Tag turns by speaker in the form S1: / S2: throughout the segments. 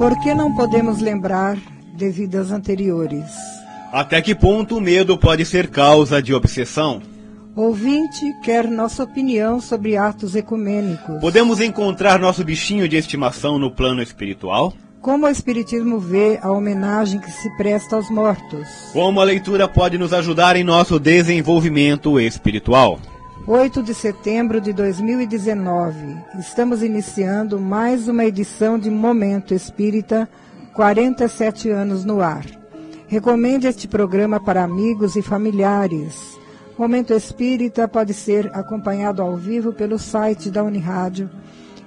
S1: Por que não podemos lembrar de vidas anteriores?
S2: Até que ponto o medo pode ser causa de obsessão?
S1: Ouvinte quer nossa opinião sobre atos ecumênicos.
S2: Podemos encontrar nosso bichinho de estimação no plano espiritual?
S1: Como o Espiritismo vê a homenagem que se presta aos mortos?
S2: Como a leitura pode nos ajudar em nosso desenvolvimento espiritual?
S1: 8 de setembro de 2019. Estamos iniciando mais uma edição de Momento Espírita, 47 anos no ar. Recomende este programa para amigos e familiares. Momento Espírita pode ser acompanhado ao vivo pelo site da Unirádio,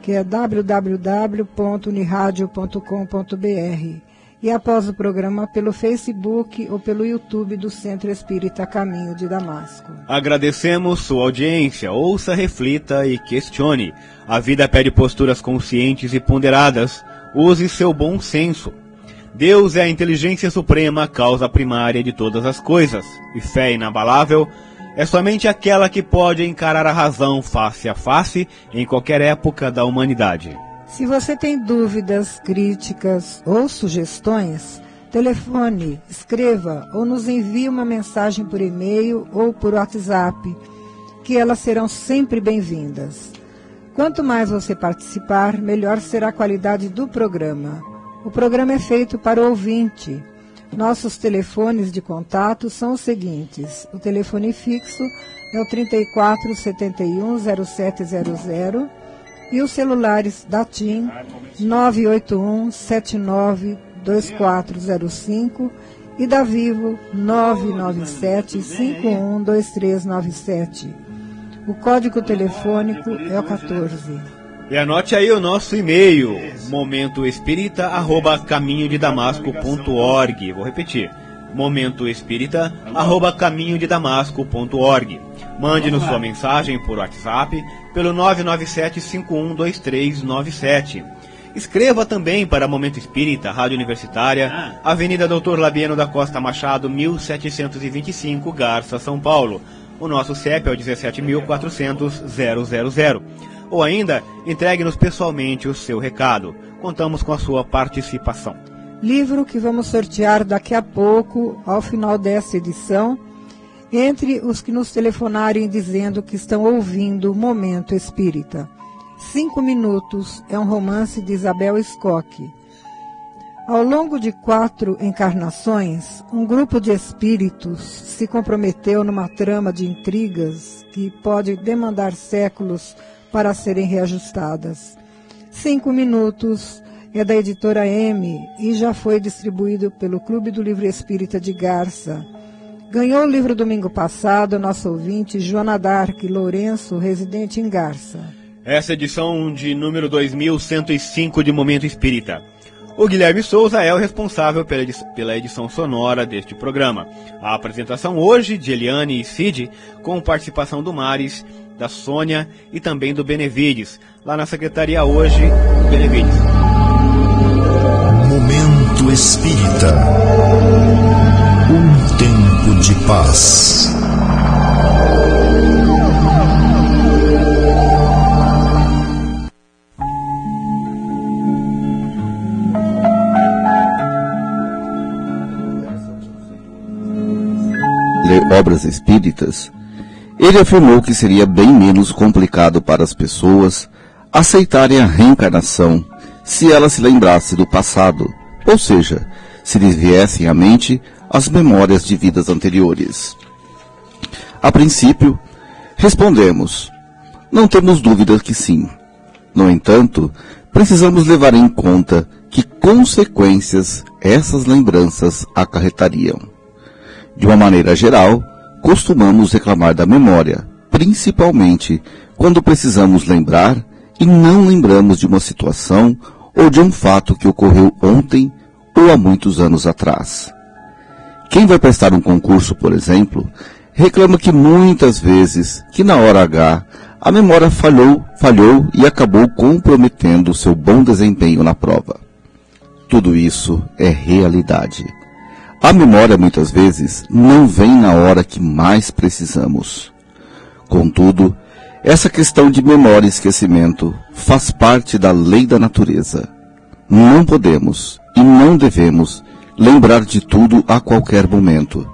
S1: que é www.uniradio.com.br, e após o programa pelo Facebook ou pelo YouTube do Centro Espírita Caminho de Damasco.
S2: Agradecemos sua audiência. Ouça, reflita e questione. A vida pede posturas conscientes e ponderadas. Use seu bom senso. Deus é a inteligência suprema, causa primária de todas as coisas, e fé inabalável é somente aquela que pode encarar a razão face a face em qualquer época da humanidade.
S1: Se você tem dúvidas, críticas ou sugestões, telefone, escreva ou nos envie uma mensagem por e-mail ou por WhatsApp, que elas serão sempre bem-vindas. Quanto mais você participar, melhor será a qualidade do programa. O programa é feito para o ouvinte. Nossos telefones de contato são os seguintes. O telefone fixo é o 34 71 0700 e os celulares da TIM 981 79 2405 e da Vivo 997 51 2397. O código telefônico é o 14.
S2: E anote aí o nosso e-mail, momentoespírita@caminhodedamasco.org. Vou repetir, momentoespírita@caminhodedamasco.org. Mande-nos sua mensagem por WhatsApp pelo 997-512397. Escreva também para Momento Espírita, Rádio Universitária, Avenida Doutor Labieno da Costa Machado, 1725, Garça, São Paulo. O nosso CEP é o 17.400.000. Ou ainda, entregue-nos pessoalmente o seu recado. Contamos com a sua participação.
S1: Livro que vamos sortear daqui a pouco, ao final dessa edição, entre os que nos telefonarem dizendo que estão ouvindo o Momento Espírita. 5 minutos é um romance de Isabel Scocchi. Ao longo de 4 encarnações, um grupo de espíritos se comprometeu numa trama de intrigas que pode demandar séculos para serem reajustadas. 5 minutos é da editora M e já foi distribuído pelo Clube do Livro Espírita de Garça. Ganhou o livro domingo passado nosso ouvinte Joana Dark Lourenço, residente em Garça.
S2: Essa edição de número 2105 de Momento Espírita. O Guilherme Souza é o responsável pela edição sonora deste programa. A apresentação hoje de Eliane e Cid, com participação do Mares, da Sônia e também do Benevides. Lá na secretaria hoje, o Benevides.
S3: Momento Espírita. Um tempo de paz.
S4: Obras espíritas, ele afirmou que seria bem menos complicado para as pessoas aceitarem a reencarnação se ela se lembrasse do passado, ou seja, se lhes viessem à mente as memórias de vidas anteriores. A princípio, respondemos, não temos dúvida que sim. No entanto, precisamos levar em conta que consequências essas lembranças acarretariam. De uma maneira geral, costumamos reclamar da memória, principalmente quando precisamos lembrar e não lembramos de uma situação ou de um fato que ocorreu ontem ou há muitos anos atrás. Quem vai prestar um concurso, por exemplo, reclama que muitas vezes, que na hora H, a memória falhou e acabou comprometendo seu bom desempenho na prova. Tudo isso é realidade. A memória, muitas vezes, não vem na hora que mais precisamos. Contudo, essa questão de memória e esquecimento faz parte da lei da natureza. não podemos e não devemos lembrar de tudo a qualquer momento,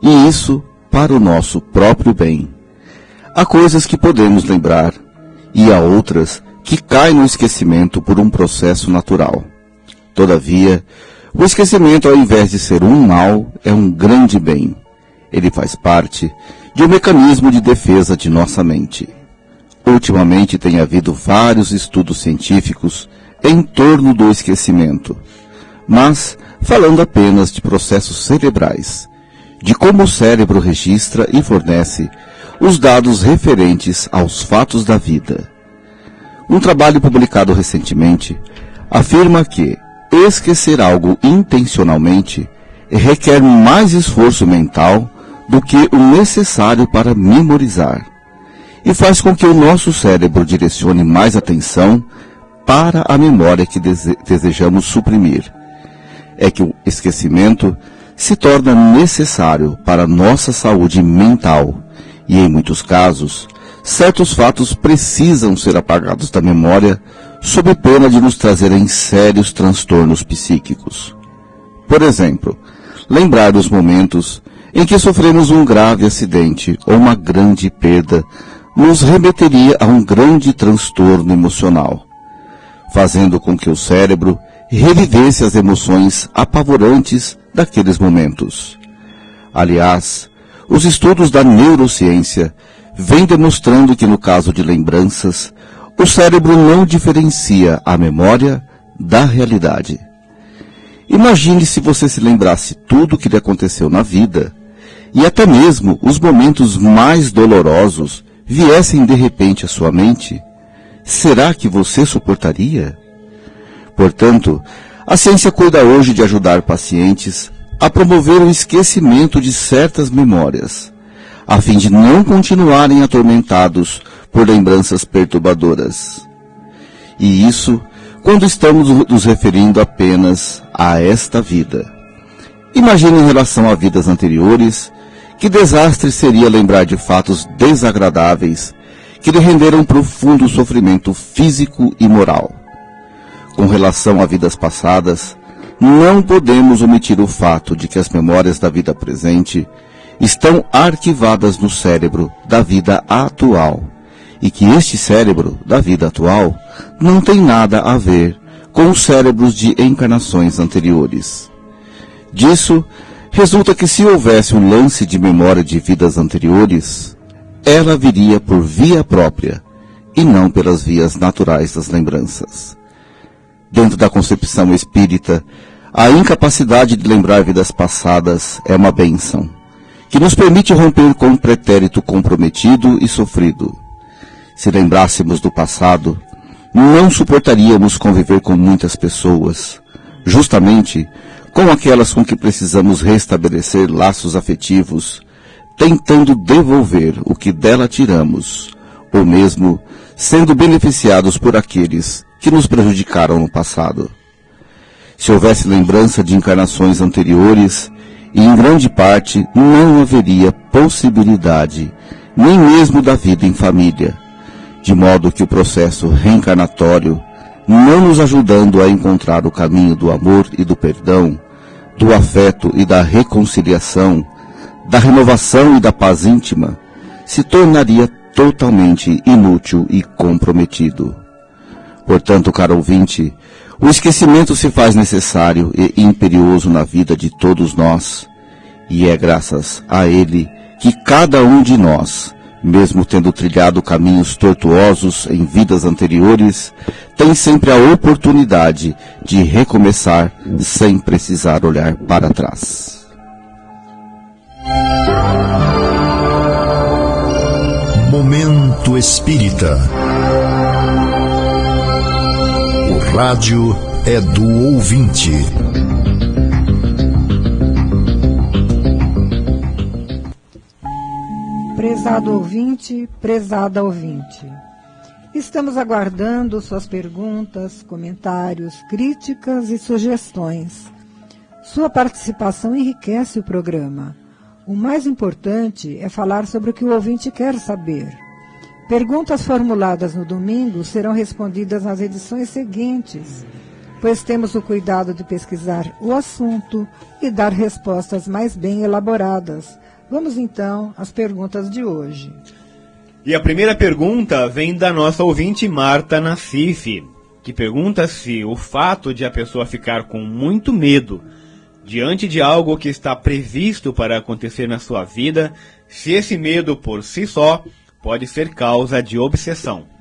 S4: e isso para o nosso próprio bem. Há coisas que podemos lembrar, e há outras que caem no esquecimento por um processo natural. Todavia, o esquecimento, ao invés de ser um mal, é um grande bem. Ele faz parte de um mecanismo de defesa de nossa mente. Ultimamente tem havido vários estudos científicos em torno do esquecimento, mas falando apenas de processos cerebrais, de como o cérebro registra e fornece os dados referentes aos fatos da vida. Um trabalho publicado recentemente afirma que esquecer algo intencionalmente requer mais esforço mental do que o necessário para memorizar, e faz com que o nosso cérebro direcione mais atenção para a memória que desejamos suprimir. É que o esquecimento se torna necessário para a nossa saúde mental, e em muitos casos, certos fatos precisam ser apagados da memória sob pena de nos trazerem sérios transtornos psíquicos. Por exemplo, lembrar dos momentos em que sofremos um grave acidente ou uma grande perda nos remeteria a um grande transtorno emocional, fazendo com que o cérebro revivesse as emoções apavorantes daqueles momentos. Aliás, os estudos da neurociência vêm demonstrando que no caso de lembranças, o cérebro não diferencia a memória da realidade. Imagine se você se lembrasse tudo o que lhe aconteceu na vida, e até mesmo os momentos mais dolorosos viessem de repente à sua mente. Será que você suportaria? Portanto, a ciência cuida hoje de ajudar pacientes a promover o esquecimento de certas memórias, a fim de não continuarem atormentados por lembranças perturbadoras. E isso quando estamos nos referindo apenas a esta vida. Imagine em relação a vidas anteriores, que desastre seria lembrar de fatos desagradáveis que lhe renderam profundo sofrimento físico e moral. Com relação a vidas passadas, não podemos omitir o fato de que as memórias da vida presente estão arquivadas no cérebro da vida atual, e que este cérebro da vida atual não tem nada a ver com os cérebros de encarnações anteriores. Disso, resulta que se houvesse um lance de memória de vidas anteriores, ela viria por via própria, e não pelas vias naturais das lembranças. Dentro da concepção espírita, a incapacidade de lembrar vidas passadas é uma bênção, que nos permite romper com um pretérito comprometido e sofrido. Se lembrássemos do passado, não suportaríamos conviver com muitas pessoas, justamente com aquelas com que precisamos restabelecer laços afetivos, tentando devolver o que dela tiramos, ou mesmo sendo beneficiados por aqueles que nos prejudicaram no passado. Se houvesse lembrança de encarnações anteriores, e em grande parte não haveria possibilidade, nem mesmo da vida em família, de modo que o processo reencarnatório, não nos ajudando a encontrar o caminho do amor e do perdão, do afeto e da reconciliação, da renovação e da paz íntima, se tornaria totalmente inútil e comprometido. Portanto, caro ouvinte, o esquecimento se faz necessário e imperioso na vida de todos nós, e é graças a ele que cada um de nós, mesmo tendo trilhado caminhos tortuosos em vidas anteriores, tem sempre a oportunidade de recomeçar sem precisar olhar para trás.
S3: Momento Espírita. O rádio é do ouvinte.
S1: Prezado ouvinte, prezada ouvinte, estamos aguardando suas perguntas, comentários, críticas e sugestões. Sua participação enriquece o programa. O mais importante é falar sobre o que o ouvinte quer saber. Perguntas formuladas no domingo serão respondidas nas edições seguintes, pois temos o cuidado de pesquisar o assunto e dar respostas mais bem elaboradas. Vamos então às perguntas de hoje.
S2: E a primeira pergunta vem da nossa ouvinte Marta Nassif, que pergunta se o fato de a pessoa ficar com muito medo diante de algo que está previsto para acontecer na sua vida, se esse medo por si só pode ser causa de obsessão.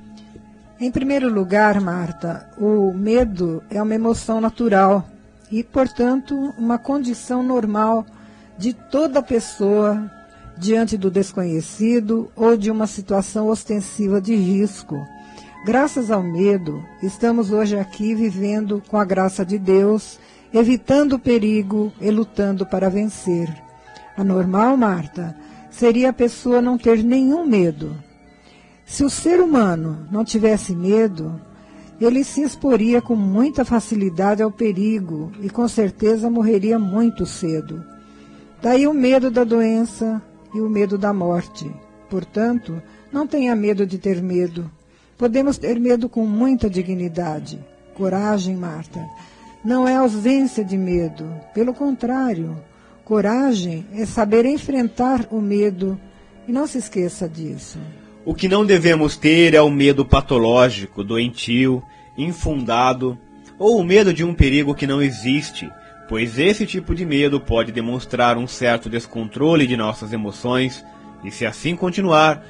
S1: Em primeiro lugar, Marta, o medo é uma emoção natural e, portanto, uma condição normal de toda pessoa diante do desconhecido ou de uma situação ostensiva de risco. Graças ao medo, estamos hoje aqui vivendo com a graça de Deus, evitando o perigo e lutando para vencer. A normal, Marta, seria a pessoa não ter nenhum medo. Se o ser humano não tivesse medo, ele se exporia com muita facilidade ao perigo e com certeza morreria muito cedo. Daí o medo da doença e o medo da morte. Portanto, não tenha medo de ter medo. Podemos ter medo com muita dignidade. Coragem, Marta, não é ausência de medo. Pelo contrário, coragem é saber enfrentar o medo. E não se esqueça disso.
S2: O que não devemos ter é o medo patológico, doentio, infundado, ou o medo de um perigo que não existe, pois esse tipo de medo pode demonstrar um certo descontrole de nossas emoções e, se assim continuar,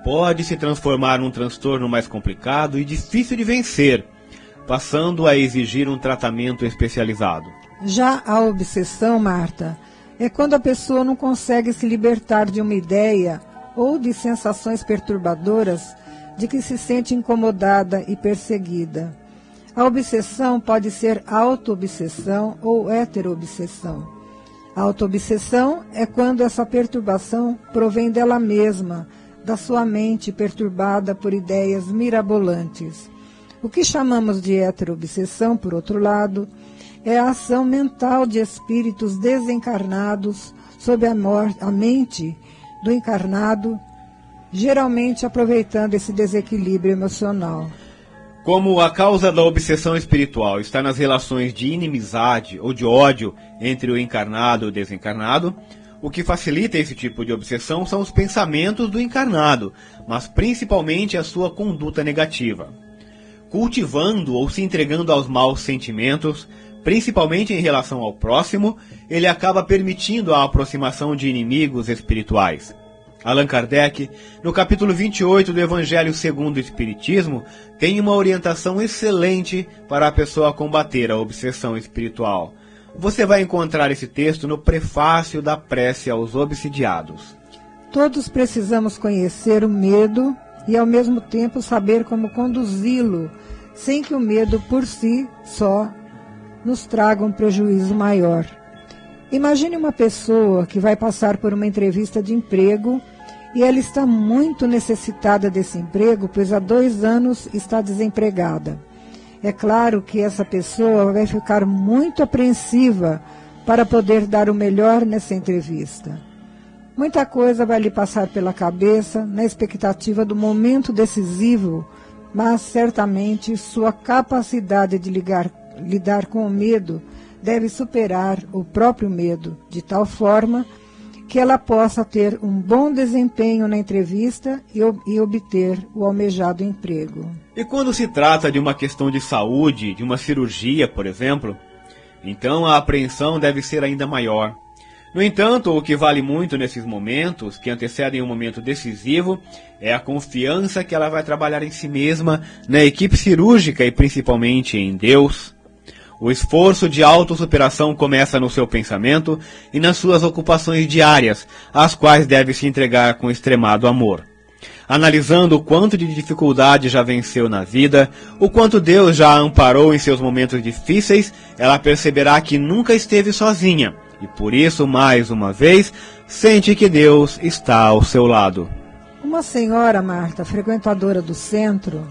S2: pode se transformar num transtorno mais complicado e difícil de vencer, passando a exigir um tratamento especializado.
S1: Já a obsessão, Marta, é quando a pessoa não consegue se libertar de uma ideia ou de sensações perturbadoras de que se sente incomodada e perseguida. A obsessão pode ser auto-obsessão ou heteroobsessão. A auto-obsessão é quando essa perturbação provém dela mesma, da sua mente perturbada por ideias mirabolantes. O que chamamos de heteroobsessão, por outro lado, é a ação mental de espíritos desencarnados sob a mente do encarnado, geralmente aproveitando esse desequilíbrio emocional.
S2: Como a causa da obsessão espiritual está nas relações de inimizade ou de ódio entre o encarnado e o desencarnado, o que facilita esse tipo de obsessão são os pensamentos do encarnado, mas principalmente a sua conduta negativa. Cultivando ou se entregando aos maus sentimentos, principalmente em relação ao próximo, ele acaba permitindo a aproximação de inimigos espirituais. Allan Kardec, no capítulo 28 do Evangelho segundo o Espiritismo, tem uma orientação excelente para a pessoa combater a obsessão espiritual. Você vai encontrar esse texto no prefácio da Prece aos Obsidiados.
S1: Todos precisamos conhecer o medo e, ao mesmo tempo, saber como conduzi-lo, sem que o medo por si só nos traga um prejuízo maior. Imagine uma pessoa que vai passar por uma entrevista de emprego e ela está muito necessitada desse emprego, pois há 2 anos está desempregada. É claro que essa pessoa vai ficar muito apreensiva para poder dar o melhor nessa entrevista. Muita coisa vai lhe passar pela cabeça na expectativa do momento decisivo, mas certamente sua capacidade de lidar com o medo deve superar o próprio medo, de tal forma que ela possa ter um bom desempenho na entrevista e obter o almejado emprego.
S2: E quando se trata de uma questão de saúde, de uma cirurgia, por exemplo, então a apreensão deve ser ainda maior. No entanto, o que vale muito nesses momentos, que antecedem um momento decisivo, é a confiança que ela vai trabalhar em si mesma, na equipe cirúrgica e principalmente em Deus. O esforço de autossuperação começa no seu pensamento e nas suas ocupações diárias, às quais deve se entregar com extremado amor. Analisando o quanto de dificuldade já venceu na vida, o quanto Deus já a amparou em seus momentos difíceis, ela perceberá que nunca esteve sozinha e por isso, mais uma vez, sente que Deus está ao seu lado.
S1: Uma senhora, Marta, frequentadora do centro,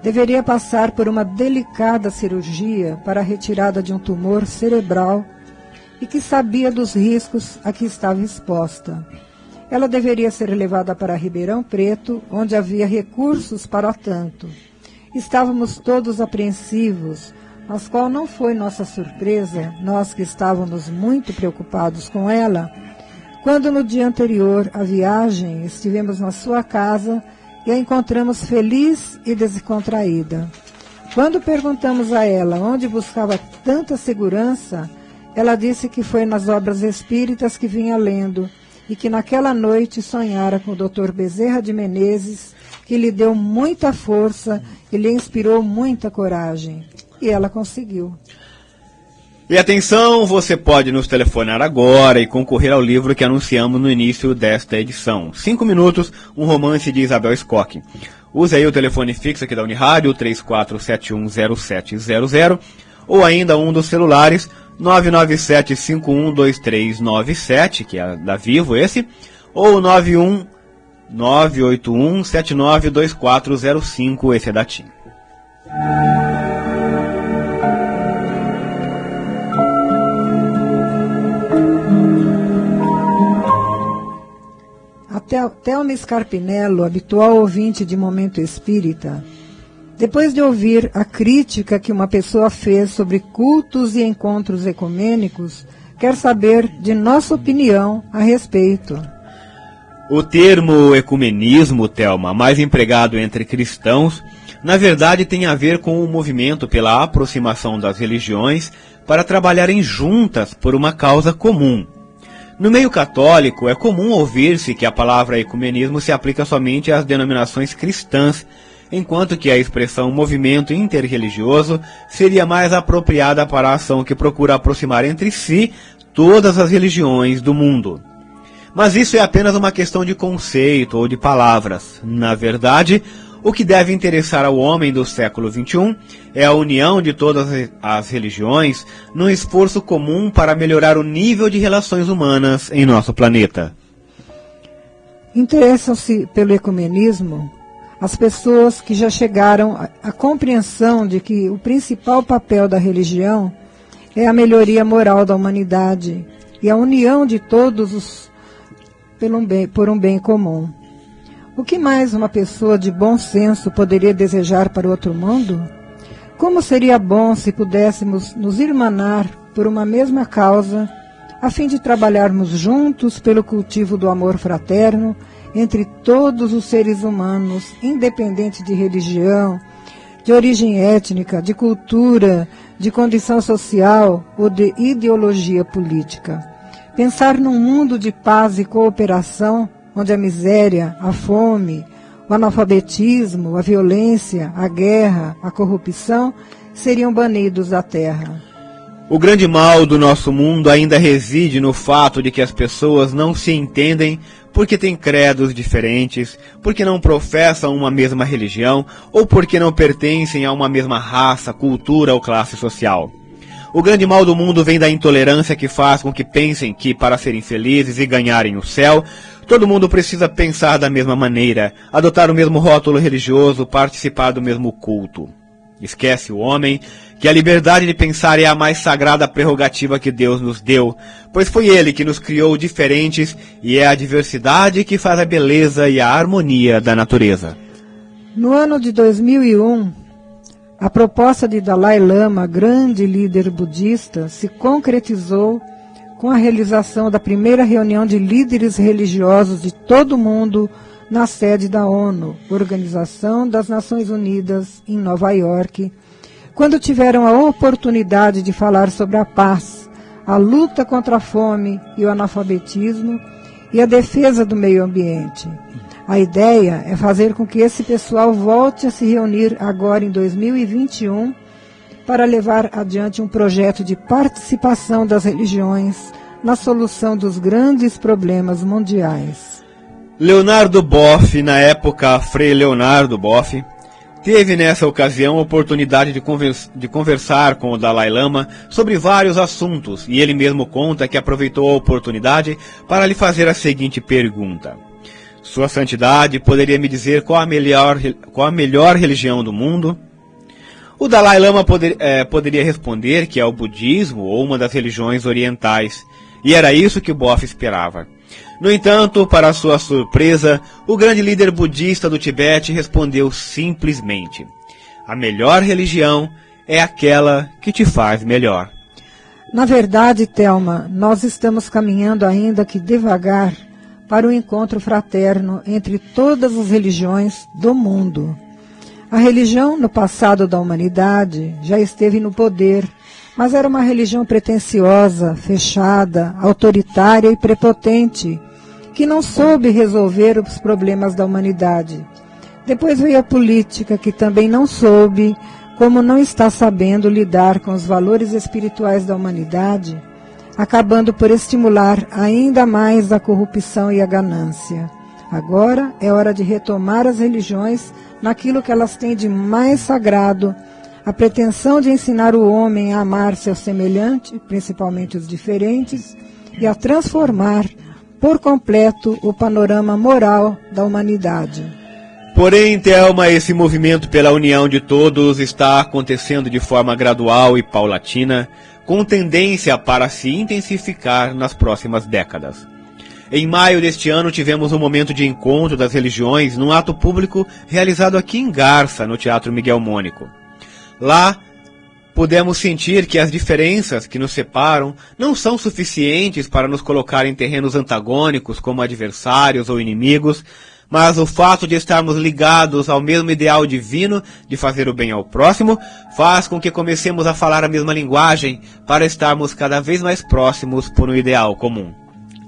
S1: deveria passar por uma delicada cirurgia para a retirada de um tumor cerebral e que sabia dos riscos a que estava exposta. Ela deveria ser levada para Ribeirão Preto, onde havia recursos para tanto. Estávamos todos apreensivos, Mas qual não foi nossa surpresa, nós que estávamos muito preocupados com ela, quando no dia anterior à viagem estivemos na sua casa e a encontramos feliz e descontraída. Quando perguntamos a ela onde buscava tanta segurança, ela disse que foi nas obras espíritas que vinha lendo e que naquela noite sonhara com o Dr. Bezerra de Menezes, que lhe deu muita força e lhe inspirou muita coragem. E ela conseguiu.
S2: E atenção, você pode nos telefonar agora e concorrer ao livro que anunciamos no início desta edição. 5 minutos, um romance de Isabel Scocchi. Use aí o telefone fixo aqui da Unirádio, 34710700, ou ainda um dos celulares, 997-512397, que é da Vivo esse, ou 981-792405, esse é da TIM.
S1: Thelma Scarpinello, habitual ouvinte de Momento Espírita, depois de ouvir a crítica que uma pessoa fez sobre cultos e encontros ecumênicos, quer saber de nossa opinião a respeito.
S2: O termo ecumenismo, Thelma, mais empregado entre cristãos, na verdade tem a ver com o movimento pela aproximação das religiões para trabalharem juntas por uma causa comum. No meio católico, é comum ouvir-se que a palavra ecumenismo se aplica somente às denominações cristãs, enquanto que a expressão movimento interreligioso seria mais apropriada para a ação que procura aproximar entre si todas as religiões do mundo. Mas isso é apenas uma questão de conceito ou de palavras. Na verdade, o que deve interessar ao homem do século XXI é a união de todas as religiões num esforço comum para melhorar o nível de relações humanas em nosso planeta.
S1: Interessam-se pelo ecumenismo as pessoas que já chegaram à compreensão de que o principal papel da religião é a melhoria moral da humanidade e a união de todos por um bem comum. O que mais uma pessoa de bom senso poderia desejar para o outro mundo? Como seria bom se pudéssemos nos irmanar por uma mesma causa, a fim de trabalharmos juntos pelo cultivo do amor fraterno entre todos os seres humanos, independente de religião, de origem étnica, de cultura, de condição social ou de ideologia política. Pensar num mundo de paz e cooperação, onde a miséria, a fome, o analfabetismo, a violência, a guerra, a corrupção seriam banidos da terra.
S2: O grande mal do nosso mundo ainda reside no fato de que as pessoas não se entendem porque têm credos diferentes, porque não professam uma mesma religião ou porque não pertencem a uma mesma raça, cultura ou classe social. O grande mal do mundo vem da intolerância que faz com que pensem que, para serem felizes e ganharem o céu, todo mundo precisa pensar da mesma maneira, adotar o mesmo rótulo religioso, participar do mesmo culto. Esquece o homem que a liberdade de pensar é a mais sagrada prerrogativa que Deus nos deu, pois foi Ele que nos criou diferentes e é a diversidade que faz a beleza e a harmonia da natureza.
S1: No ano de 2001, a proposta de Dalai Lama, grande líder budista, se concretizou com a realização da primeira reunião de líderes religiosos de todo o mundo na sede da ONU, Organização das Nações Unidas, em Nova York, quando tiveram a oportunidade de falar sobre a paz, a luta contra a fome e o analfabetismo e a defesa do meio ambiente. A ideia é fazer com que esse pessoal volte a se reunir agora em 2021 para levar adiante um projeto de participação das religiões na solução dos grandes problemas mundiais.
S2: Leonardo Boff, na época Frei Leonardo Boff, teve nessa ocasião a oportunidade de conversar com o Dalai Lama sobre vários assuntos, e ele mesmo conta que aproveitou a oportunidade para lhe fazer a seguinte pergunta: Sua Santidade, poderia me dizer qual a melhor religião do mundo? O Dalai Lama poderia responder que é o budismo ou uma das religiões orientais, e era isso que Boff esperava. No entanto, para sua surpresa, o grande líder budista do Tibete respondeu simplesmente: a melhor religião é aquela que te faz melhor.
S1: Na verdade, Thelma, nós estamos caminhando ainda que devagar para o encontro fraterno entre todas as religiões do mundo. A religião no passado da humanidade já esteve no poder, mas era uma religião pretensiosa, fechada, autoritária e prepotente, que não soube resolver os problemas da humanidade. Depois veio a política, que também não soube, como não está sabendo lidar com os valores espirituais da humanidade, acabando por estimular ainda mais a corrupção e a ganância. Agora é hora de retomar as religiões naquilo que elas têm de mais sagrado, a pretensão de ensinar o homem a amar seu semelhante, principalmente os diferentes, e a transformar por completo o panorama moral da humanidade.
S2: Porém, Thelma, esse movimento pela união de todos está acontecendo de forma gradual e paulatina, com tendência para se intensificar nas próximas décadas. Em maio deste ano tivemos um momento de encontro das religiões num ato público realizado aqui em Garça, no Teatro Miguel Mônico. Lá, pudemos sentir que as diferenças que nos separam não são suficientes para nos colocar em terrenos antagônicos como adversários ou inimigos, mas o fato de estarmos ligados ao mesmo ideal divino de fazer o bem ao próximo faz com que comecemos a falar a mesma linguagem para estarmos cada vez mais próximos por um ideal comum.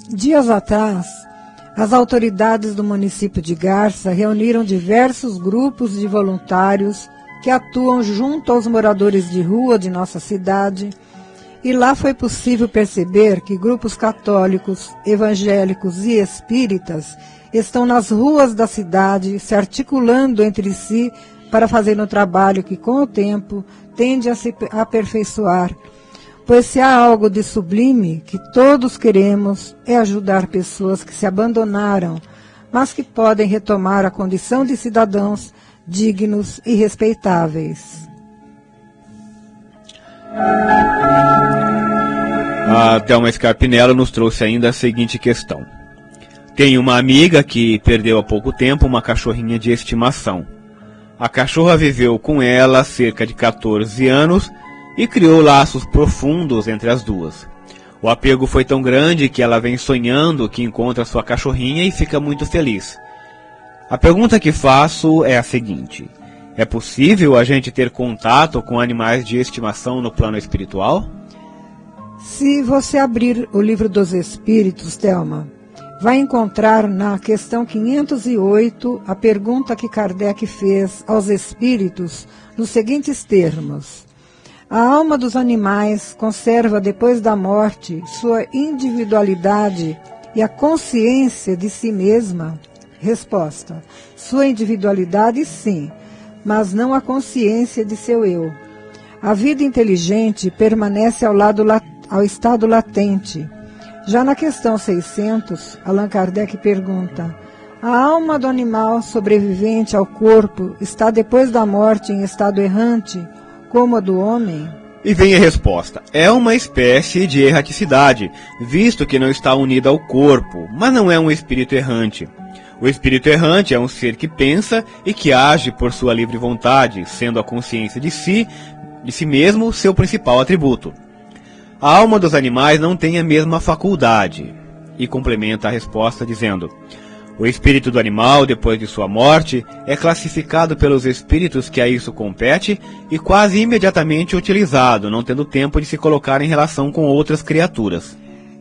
S1: Dias atrás, as autoridades do município de Garça reuniram diversos grupos de voluntários que atuam junto aos moradores de rua de nossa cidade, e lá foi possível perceber que grupos católicos, evangélicos e espíritas estão nas ruas da cidade se articulando entre si para fazer um trabalho que, com o tempo, tende a se aperfeiçoar. Pois se há algo de sublime que todos queremos é ajudar pessoas que se abandonaram, mas que podem retomar a condição de cidadãos dignos e respeitáveis.
S2: A Thelma Scarpinello nos trouxe ainda a seguinte questão. Tenho uma amiga que perdeu há pouco tempo uma cachorrinha de estimação. A cachorra viveu com ela cerca de 14 anos e criou laços profundos entre as duas. O apego foi tão grande que ela vem sonhando que encontra sua cachorrinha e fica muito feliz. A pergunta que faço é a seguinte: é possível a gente ter contato com animais de estimação no plano espiritual?
S1: Se você abrir o Livro dos Espíritos, Thelma, vai encontrar na questão 508 a pergunta que Kardec fez aos espíritos nos seguintes termos: a alma dos animais conserva depois da morte sua individualidade e a consciência de si mesma? Resposta: sua individualidade sim, mas não a consciência de seu eu. A vida inteligente permanece ao estado latente. Já na questão 600, Allan Kardec pergunta: a alma do animal sobrevivente ao corpo está depois da morte em estado errante, como a do homem?
S2: E vem a resposta: é uma espécie de erraticidade, visto que não está unida ao corpo, mas não é um espírito errante. O espírito errante é um ser que pensa e que age por sua livre vontade, sendo a consciência de si mesmo seu principal atributo. A alma dos animais não tem a mesma faculdade. E complementa a resposta dizendo: o espírito do animal, depois de sua morte, é classificado pelos espíritos que a isso compete e quase imediatamente utilizado, não tendo tempo de se colocar em relação com outras criaturas.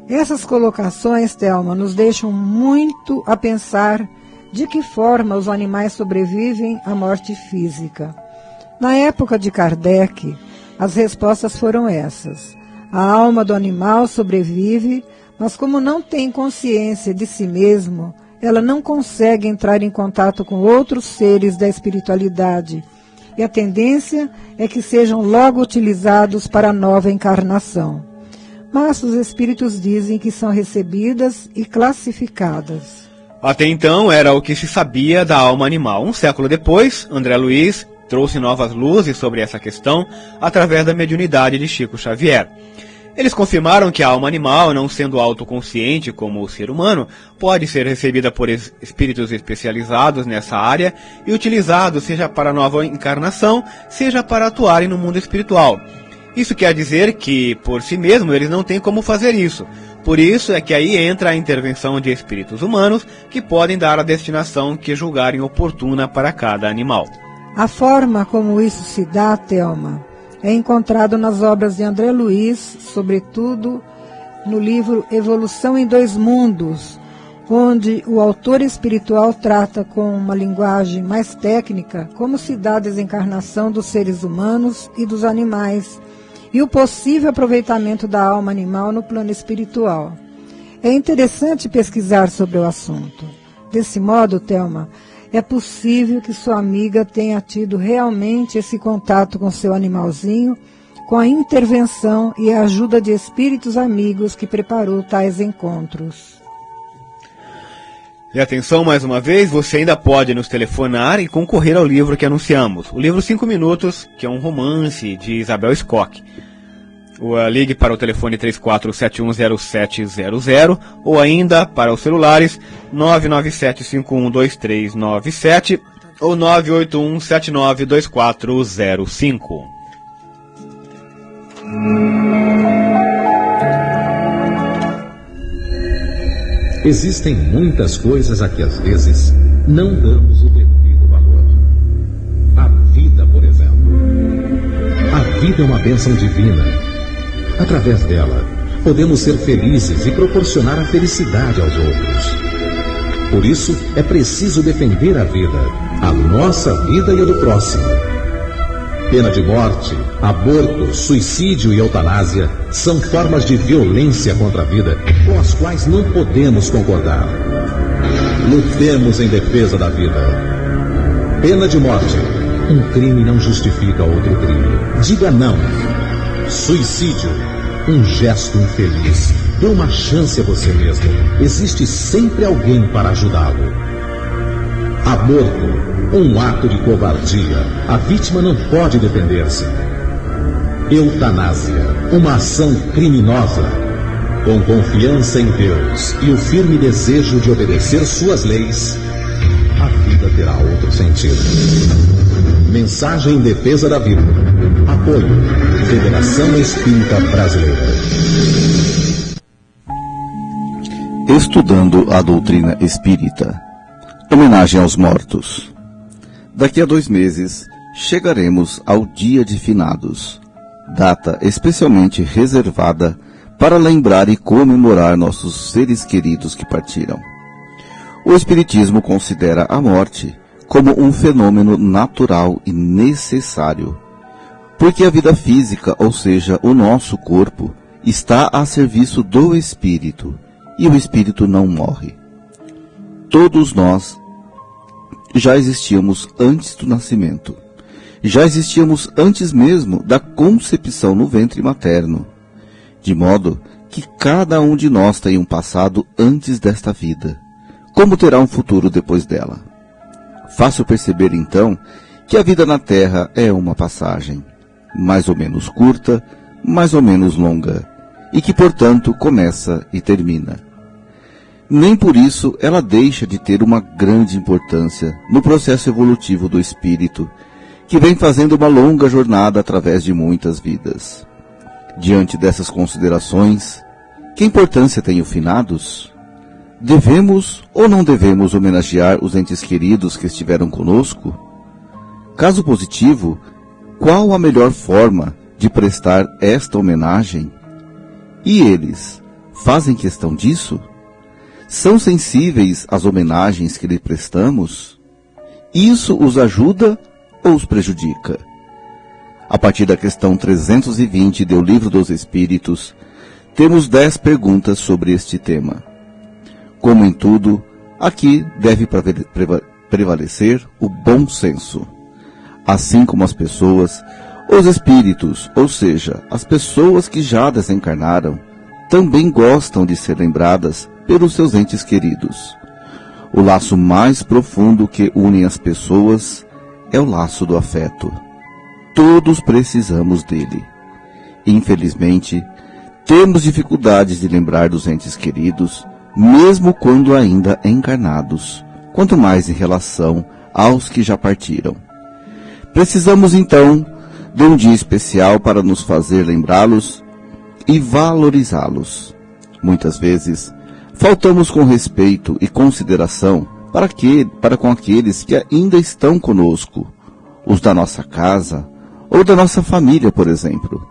S1: Essas colocações, Thelma, nos deixam muito a pensar de que forma os animais sobrevivem à morte física. Na época de Kardec, as respostas foram essas: a alma do animal sobrevive, mas como não tem consciência de si mesmo, ela não consegue entrar em contato com outros seres da espiritualidade, e a tendência é que sejam logo utilizados para a nova encarnação. Mas os espíritos dizem que são recebidas e classificadas.
S2: Até então era o que se sabia da alma animal. Um século depois, André Luiz trouxe novas luzes sobre essa questão através da mediunidade de Chico Xavier. Eles confirmaram que a alma animal, não sendo autoconsciente como o ser humano, pode ser recebida por espíritos especializados nessa área e utilizados seja para nova encarnação, seja para atuarem no mundo espiritual. Isso quer dizer que, por si mesmo, eles não têm como fazer isso. Por isso é que aí entra a intervenção de espíritos humanos que podem dar a destinação que julgarem oportuna para cada animal.
S1: A forma como isso se dá, Thelma, é encontrado nas obras de André Luiz, sobretudo no livro Evolução em Dois Mundos, onde o autor espiritual trata com uma linguagem mais técnica como se dá a desencarnação dos seres humanos e dos animais, e o possível aproveitamento da alma animal no plano espiritual. É interessante pesquisar sobre o assunto. Desse modo, Thelma, é possível que sua amiga tenha tido realmente esse contato com seu animalzinho, com a intervenção e a ajuda de espíritos amigos que preparou tais encontros.
S2: E atenção mais uma vez, você ainda pode nos telefonar e concorrer ao livro que anunciamos. O livro 5 Minutos, que é um romance de Isabel Skock. Ligue para o telefone 34710700 ou ainda para os celulares 997512397 ou 981792405.
S5: Existem muitas coisas a que às vezes não damos o devido valor. A vida, por exemplo. A vida é uma bênção divina. Através dela, podemos ser felizes e proporcionar a felicidade aos outros. Por isso, é preciso defender a vida, a nossa vida e a do próximo. Pena de morte, aborto, suicídio e eutanásia são formas de violência contra a vida com as quais não podemos concordar. Lutemos em defesa da vida. Pena de morte. Um crime não justifica outro crime. Diga não. Suicídio. Um gesto infeliz. Dê uma chance a você mesmo. Existe sempre alguém para ajudá-lo. Aborto. Um ato de covardia. A vítima não pode defender-se. Eutanásia. Uma ação criminosa. Com confiança em Deus e o firme desejo de obedecer suas leis, a vida terá outro sentido. Mensagem em defesa da vida. Apoio. Federação Espírita Brasileira.
S4: Estudando a doutrina espírita. Homenagem aos mortos. Daqui a 2 meses, chegaremos ao Dia de Finados, data especialmente reservada para lembrar e comemorar nossos seres queridos que partiram. O Espiritismo considera a morte como um fenômeno natural e necessário, porque a vida física, ou seja, o nosso corpo, está a serviço do espírito, e o espírito não morre. Todos nós já existíamos antes do nascimento. Já existíamos antes mesmo da concepção no ventre materno, de modo que cada um de nós tem um passado antes desta vida, como terá um futuro depois dela. Fácil perceber, então, que a vida na Terra é uma passagem, mais ou menos curta, mais ou menos longa, e que, portanto, começa e termina. Nem por isso ela deixa de ter uma grande importância no processo evolutivo do espírito, que vem fazendo uma longa jornada através de muitas vidas. Diante dessas considerações, que importância tem o finados? Devemos ou não devemos homenagear os entes queridos que estiveram conosco? Caso positivo, qual a melhor forma de prestar esta homenagem? E eles fazem questão disso? São sensíveis às homenagens que lhe prestamos? Isso os ajuda ou os prejudica? A partir da questão 320 do Livro dos Espíritos, temos 10 perguntas sobre este tema. Como em tudo, aqui deve prevalecer o bom senso. Assim como as pessoas, os espíritos, ou seja, as pessoas que já desencarnaram, também gostam de ser lembradas pelos seus entes queridos. O laço mais profundo que une as pessoas é o laço do afeto. Todos precisamos dele. Infelizmente, Temos dificuldades de lembrar dos entes queridos, mesmo quando ainda encarnados, quanto mais em relação aos que já partiram. Precisamos então de um dia especial para nos fazer lembrá-los e valorizá-los. Muitas vezes, faltamos com respeito e consideração para com aqueles que ainda estão conosco, os da nossa casa ou da nossa família, por exemplo.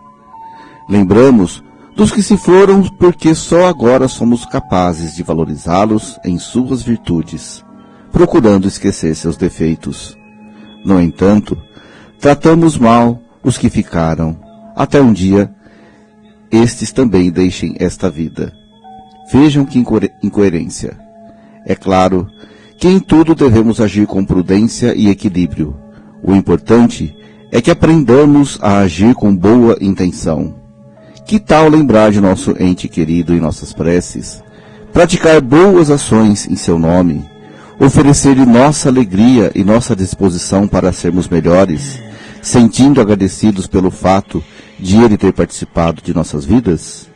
S4: Lembramos dos que se foram porque só agora somos capazes de valorizá-los em suas virtudes, procurando esquecer seus defeitos. No entanto, tratamos mal os que ficaram, até um dia estes também deixem esta vida. Vejam que incoerência. É claro que em tudo devemos agir com prudência e equilíbrio. O importante é que aprendamos a agir com boa intenção. Que tal lembrar de nosso ente querido em nossas preces, praticar boas ações em seu nome, oferecer-lhe nossa alegria e nossa disposição para sermos melhores, sentindo agradecidos pelo fato de ele ter participado de nossas vidas?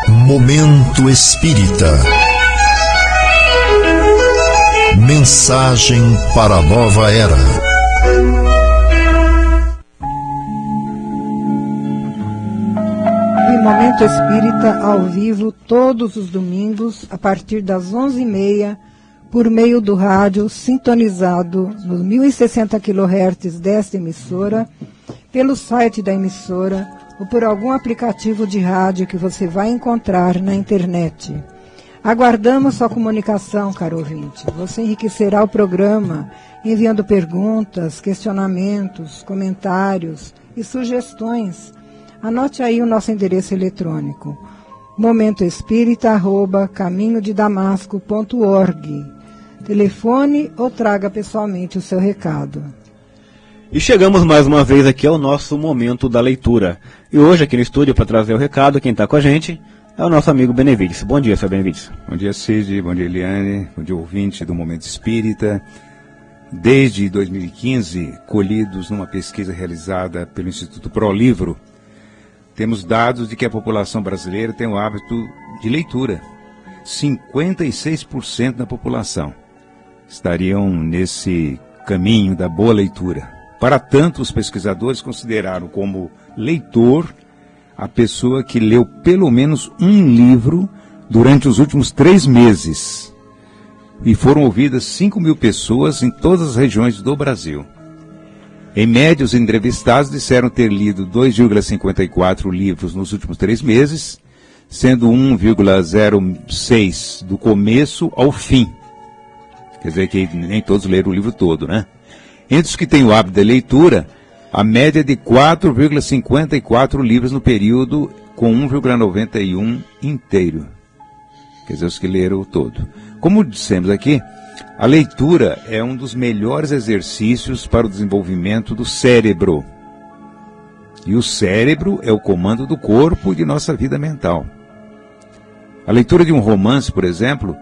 S3: Momento Espírita. Mensagem para a nova era.
S1: Momento Espírita ao vivo todos os domingos a partir das 11h30 por meio do rádio sintonizado nos 1060 kHz desta emissora, pelo site da emissora ou por algum aplicativo de rádio que você vai encontrar na internet. Aguardamos sua comunicação, caro ouvinte. Você enriquecerá o programa enviando perguntas, questionamentos, comentários e sugestões. Anote aí o nosso endereço eletrônico, momentoespírita@caminhodedamasco.org. Telefone ou traga pessoalmente o seu recado.
S2: E chegamos mais uma vez aqui ao nosso momento da leitura. E hoje aqui no estúdio para trazer o recado, quem está com a gente é o nosso amigo Benevides. Bom dia, seu Benevides.
S6: Bom dia, Cid. Bom dia, Eliane. Bom dia, ouvinte do Momento Espírita. Desde 2015, colhidos numa pesquisa realizada pelo Instituto ProLivro, temos dados de que a população brasileira tem o hábito de leitura. 56% da população estariam nesse caminho da boa leitura. Para tanto, os pesquisadores consideraram como leitor a pessoa que leu pelo menos um livro durante os últimos 3 meses. E foram ouvidas 5.000 pessoas em todas as regiões do Brasil. Em média, os entrevistados disseram ter lido 2,54 livros nos últimos 3 meses, sendo 1,06 do começo ao fim. Quer dizer que nem todos leram o livro todo, né? Entre os que têm o hábito de leitura, a média é de 4,54 livros no período, com 1,91 inteiro. Quer dizer, os que leram o todo. Como dissemos aqui, a leitura é um dos melhores exercícios para o desenvolvimento do cérebro. E o cérebro é o comando do corpo e de nossa vida mental. A leitura de um romance, por exemplo,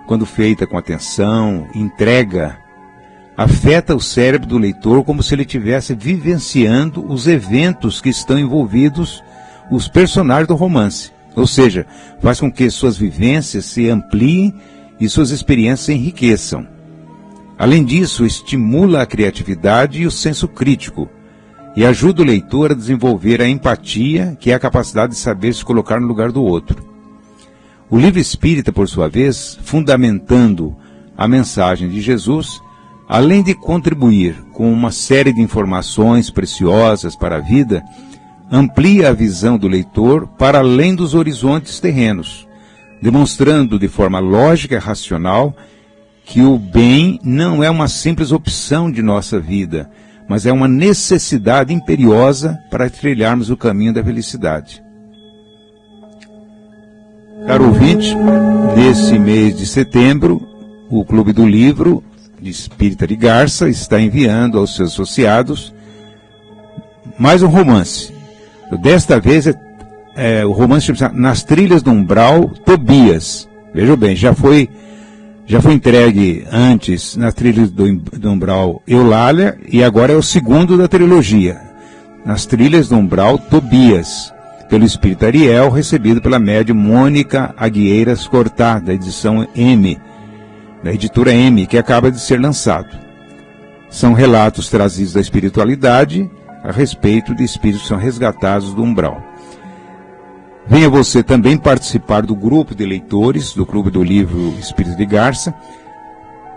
S6: quando feita com atenção, entrega, afeta o cérebro do leitor como se ele estivesse vivenciando os eventos que estão envolvidos os personagens do romance. Ou seja, faz com que suas vivências se ampliem e suas experiências se enriqueçam. Além disso, estimula a criatividade e o senso crítico, e ajuda o leitor a desenvolver a empatia, que é a capacidade de saber se colocar no lugar do outro. O livro espírita, por sua vez, fundamentando a mensagem de Jesus, além de contribuir com uma série de informações preciosas para a vida, amplia a visão do leitor para além dos horizontes terrenos, demonstrando de forma lógica e racional que o bem não é uma simples opção de nossa vida, mas é uma necessidade imperiosa para trilharmos o caminho da felicidade. Caro ouvinte, nesse mês de setembro, o Clube do Livro de Espírita de Garça está enviando aos seus associados mais um romance. Desta vez o romance chama-se Nas Trilhas do Umbral, Tobias. Vejam bem, já foi Já foi entregue antes nas trilhas do Umbral Eulália e agora é o segundo da trilogia, nas trilhas do Umbral Tobias, pelo Espírito Ariel, recebido pela médium Mônica Aguieiras Cortá, da edição M, da editora M, que acaba de ser lançado. São relatos trazidos da espiritualidade a respeito de espíritos que são resgatados do umbral. Venha você também participar do grupo de leitores do Clube do Livro Espírito de Garça,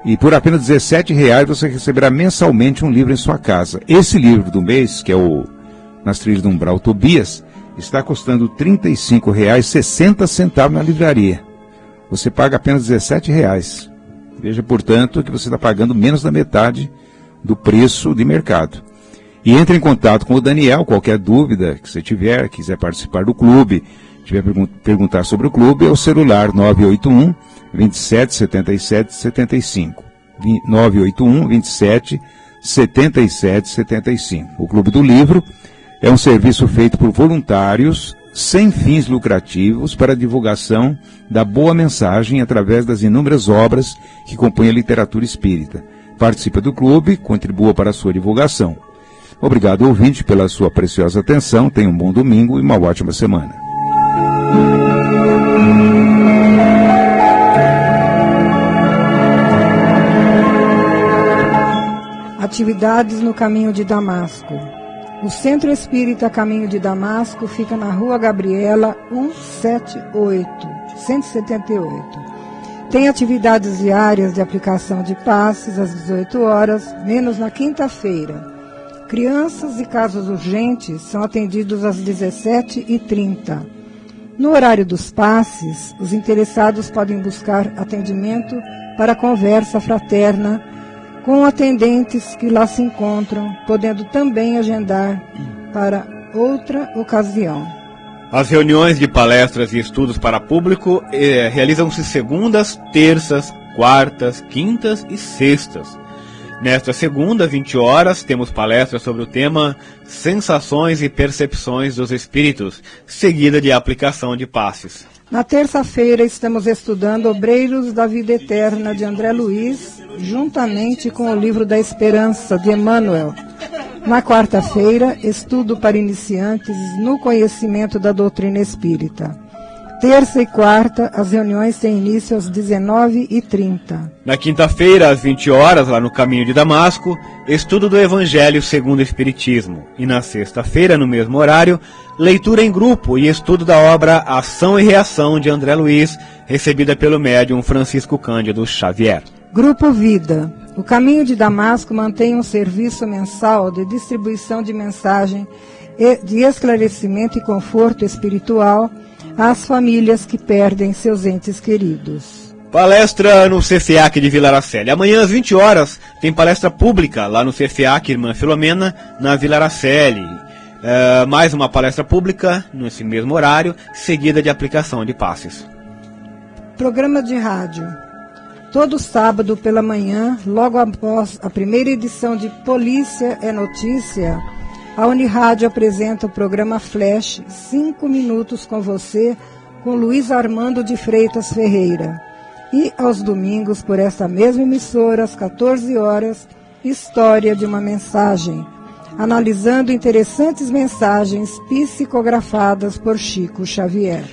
S6: e por apenas R$17 você receberá mensalmente um livro em sua casa. Esse livro do mês, que é o Nas Trilhas do Umbral Tobias, está custando R$ 35,60 na livraria. Você paga apenas R$17. Veja, portanto, que você está pagando menos da metade do preço de mercado. E entre em contato com o Daniel, qualquer dúvida que você tiver, quiser participar do clube, tiver perguntar sobre o clube, é o celular 981 27 77 75. 981 27 77 75. O Clube do Livro é um serviço feito por voluntários sem fins lucrativos para a divulgação da boa mensagem através das inúmeras obras que compõem a literatura espírita. Participe do clube, contribua para a sua divulgação. Obrigado, ouvinte, pela sua preciosa atenção. Tenha um bom domingo e uma ótima semana.
S1: Atividades no Caminho de Damasco. O Centro Espírita Caminho de Damasco fica na Rua Gabriela 178. Tem atividades diárias de aplicação de passes às 18 horas, menos na quinta-feira. Crianças e casos urgentes são atendidos às 17h30. No horário dos passes, os interessados podem buscar atendimento para conversa fraterna com atendentes que lá se encontram, podendo também agendar para outra ocasião.
S2: As reuniões de palestras e estudos para público realizam-se segundas, terças, quartas, quintas e sextas. Nesta segunda, 20 horas, temos palestra sobre o tema Sensações e Percepções dos Espíritos, seguida de aplicação de passes.
S1: Na terça-feira, estamos estudando Obreiros da Vida Eterna, de André Luiz, juntamente com o Livro da Esperança, de Emmanuel. Na quarta-feira, estudo para iniciantes no conhecimento da doutrina espírita. Terça e quarta, as reuniões têm início às 19h30.
S2: Na quinta-feira, às 20 horas, lá no Caminho de Damasco, estudo do Evangelho segundo o Espiritismo. E na sexta-feira, no mesmo horário, leitura em grupo e estudo da obra Ação e Reação, de André Luiz, recebida pelo médium Francisco Cândido Xavier.
S1: Grupo Vida. O Caminho de Damasco mantém um serviço mensal de distribuição de mensagem de esclarecimento e conforto espiritual às famílias que perdem seus entes queridos.
S2: Palestra no CFEAC de Vila Araceli. Amanhã às 20 horas tem palestra pública lá no CFEAC Irmã Filomena, na Vila Araceli. Mais uma palestra pública nesse mesmo horário, seguida de aplicação de passes.
S1: Programa de rádio. Todo sábado pela manhã, logo após a primeira edição de Polícia é Notícia, a Unirádio apresenta o programa Flash, 5 minutos com você, com Luiz Armando de Freitas Ferreira. E aos domingos, por esta mesma emissora, às 14 horas, História de uma Mensagem, analisando interessantes mensagens psicografadas por Chico Xavier.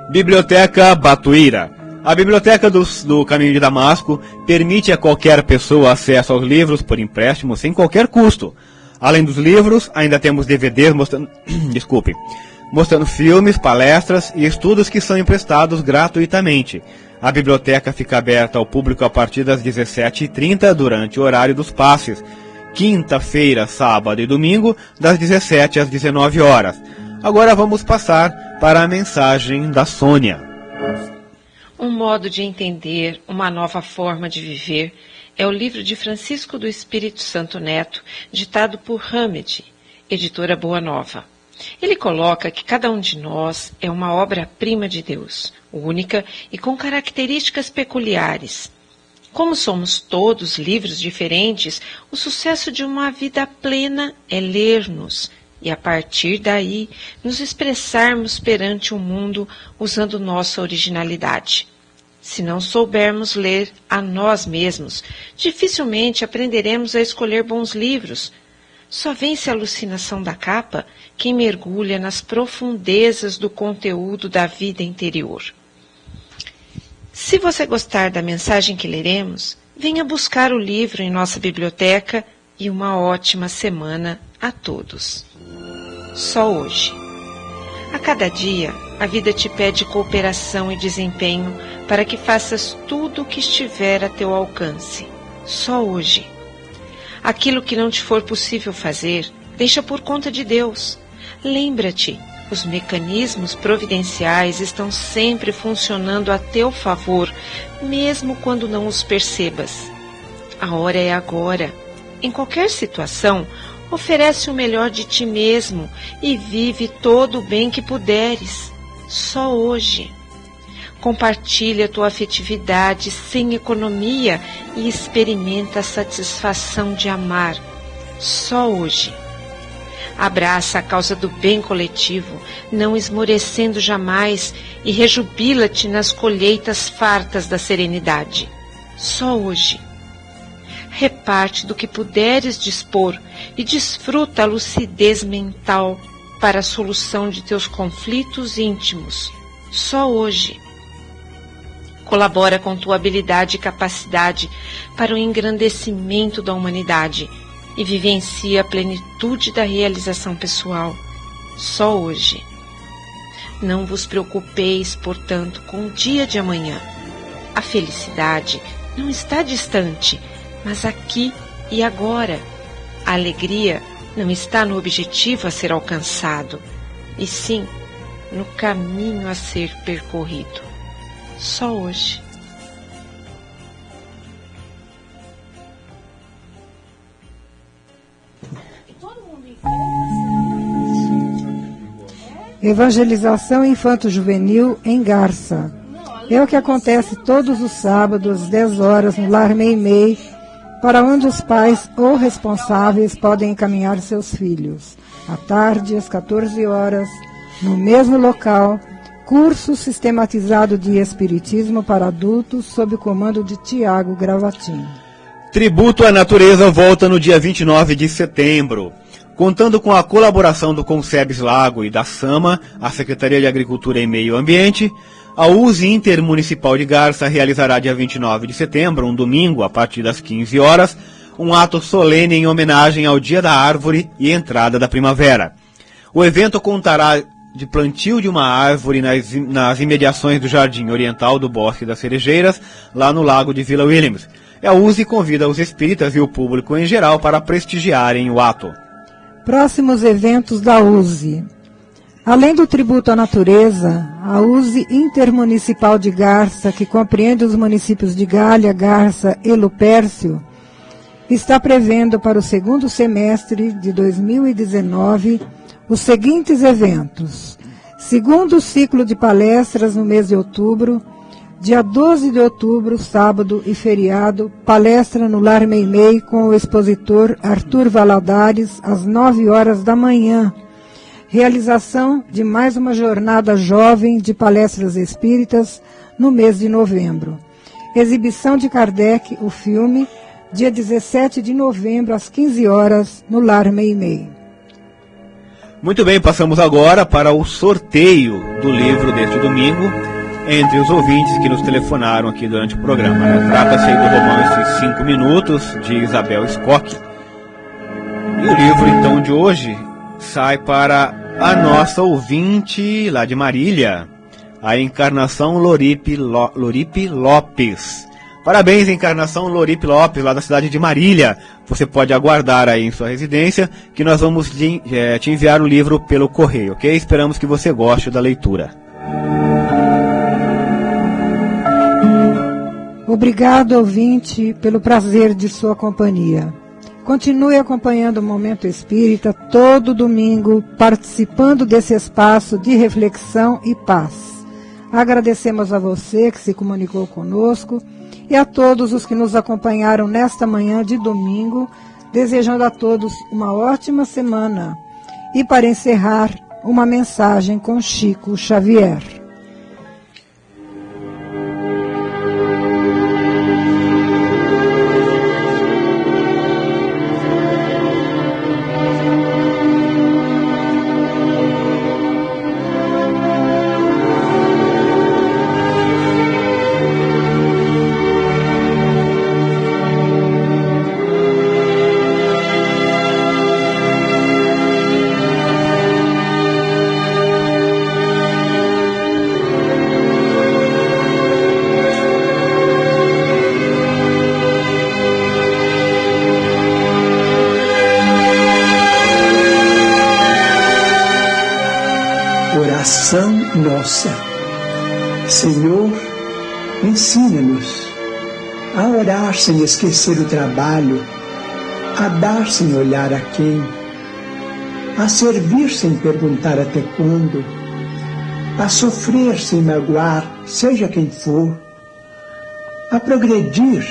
S2: Biblioteca Batuíra. A Biblioteca do Caminho de Damasco permite a qualquer pessoa acesso aos livros por empréstimo sem qualquer custo. Além dos livros, ainda temos DVDs mostrando, mostrando filmes, palestras e estudos que são emprestados gratuitamente. A biblioteca fica aberta ao público a partir das 17h30 durante o horário dos passes. Quinta-feira, sábado e domingo, das 17 às 19 horas. Agora vamos passar para a mensagem da Sônia.
S7: Um modo de entender, uma nova forma de viver, é o livro de Francisco do Espírito Santo Neto, ditado por Hamed, editora Boa Nova. Ele coloca que cada um de nós é uma obra-prima de Deus, única e com características peculiares. Como somos todos livros diferentes, o sucesso de uma vida plena é ler-nos e, a partir daí, nos expressarmos perante o mundo usando nossa originalidade. Se não soubermos ler a nós mesmos, dificilmente aprenderemos a escolher bons livros. Só vence a alucinação da capa quem mergulha nas profundezas do conteúdo da vida interior. Se você gostar da mensagem que leremos, venha buscar o livro em nossa biblioteca e uma ótima semana a todos. Só hoje. A cada dia, a vida te pede cooperação e desempenho para que faças tudo o que estiver a teu alcance. Só hoje. Aquilo que não te for possível fazer, deixa por conta de Deus. Lembra-te, os mecanismos providenciais estão sempre funcionando a teu favor, mesmo quando não os percebas. A hora é agora. Em qualquer situação, oferece o melhor de ti mesmo e vive todo o bem que puderes. Só hoje. Compartilha tua afetividade sem economia e experimenta a satisfação de amar. Só hoje. Abraça a causa do bem coletivo, não esmorecendo jamais, e rejubila-te nas colheitas fartas da serenidade. Só hoje. Reparte do que puderes dispor e desfruta a lucidez mental para a solução de teus conflitos íntimos. Só hoje. Colabora com tua habilidade e capacidade para o engrandecimento da humanidade e vivencia a plenitude da realização pessoal. Só hoje. Não vos preocupeis, portanto, com o dia de amanhã. A felicidade não está distante, mas aqui e agora. A alegria não está no objetivo a ser alcançado, e sim no caminho a ser percorrido. Só hoje.
S1: Evangelização infanto-juvenil em Garça. É o que acontece todos os sábados às 10 horas no Lar Meimei, para onde os pais ou responsáveis podem encaminhar seus filhos. À tarde, às 14 horas, no mesmo local, curso sistematizado de Espiritismo para adultos sob o comando de Tiago Gravatin.
S2: Tributo à Natureza volta no dia 29 de setembro. Contando com a colaboração do Concebes Lago e da SAMA, a Secretaria de Agricultura e Meio Ambiente, a USE Intermunicipal de Garça realizará dia 29 de setembro, um domingo, a partir das 15 horas, um ato solene em homenagem ao Dia da Árvore e entrada da primavera. O evento contará de plantio de uma árvore nas imediações do Jardim Oriental do Bosque das Cerejeiras, lá no Lago de Vila Williams. A USE convida os espíritas e o público em geral para prestigiarem o ato.
S1: Próximos eventos da USE. Além do tributo à natureza, a USE Intermunicipal de Garça, que compreende os municípios de Galha, Garça e Lupércio, está prevendo para o segundo semestre de 2019 os seguintes eventos. Segundo ciclo de palestras no mês de outubro, dia 12 de outubro, sábado e feriado, palestra no Lar Meimei com o expositor Arthur Valadares, às 9 horas da manhã. Realização de mais uma jornada jovem de palestras espíritas no mês de novembro. Exibição de Kardec, o filme, dia 17 de novembro, às 15 horas, no Lar Meimei.
S2: Muito bem, passamos agora para o sorteio do livro deste domingo, entre os ouvintes que nos telefonaram aqui durante o programa. Trata-se aí do romance 5 Minutos, de Isabel Scocchi. E o livro, então, de hoje sai para a nossa ouvinte lá de Marília, a Encarnação Loripe Lopes. Parabéns, Encarnação Loripe Lopes, lá da cidade de Marília. Você pode aguardar aí em sua residência, que nós vamos te enviar o livro pelo correio, ok? Esperamos que você goste da leitura.
S1: Obrigado, ouvinte, pelo prazer de sua companhia. Continue acompanhando o Momento Espírita todo domingo, participando desse espaço de reflexão e paz. Agradecemos a você que se comunicou conosco e a todos os que nos acompanharam nesta manhã de domingo, desejando a todos uma ótima semana. E para encerrar, uma mensagem com Chico Xavier.
S8: ação nossa. Senhor, ensina-nos a orar sem esquecer o trabalho, a dar sem olhar a quem, a servir sem perguntar até quando, a sofrer sem magoar, seja quem for, a progredir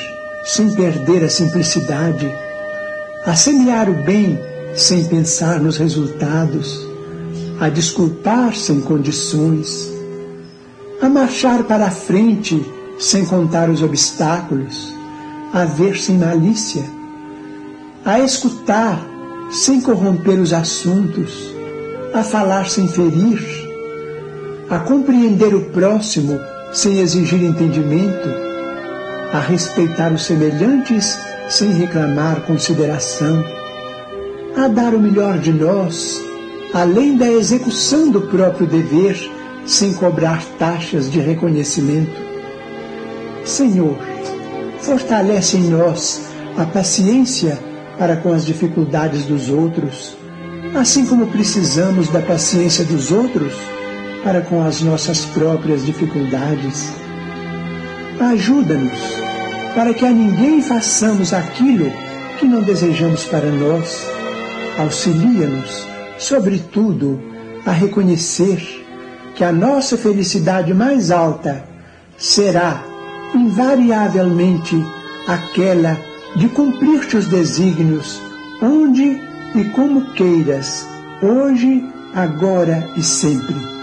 S8: sem perder a simplicidade, a semear o bem sem pensar nos resultados, a desculpar sem condições, a marchar para a frente sem contar os obstáculos, a ver sem malícia, a escutar sem corromper os assuntos, a falar sem ferir, a compreender o próximo sem exigir entendimento, a respeitar os semelhantes sem reclamar consideração, a dar o melhor de nós, além da execução do próprio dever, sem cobrar taxas de reconhecimento. Senhor, fortalece em nós a paciência para com as dificuldades dos outros, assim como precisamos da paciência dos outros para com as nossas próprias dificuldades. Ajuda-nos para que a ninguém façamos aquilo que não desejamos para nós. Auxilia-nos, sobretudo, a reconhecer que a nossa felicidade mais alta será, invariavelmente, aquela de cumprir teus desígnios, onde e como queiras, hoje, agora e sempre.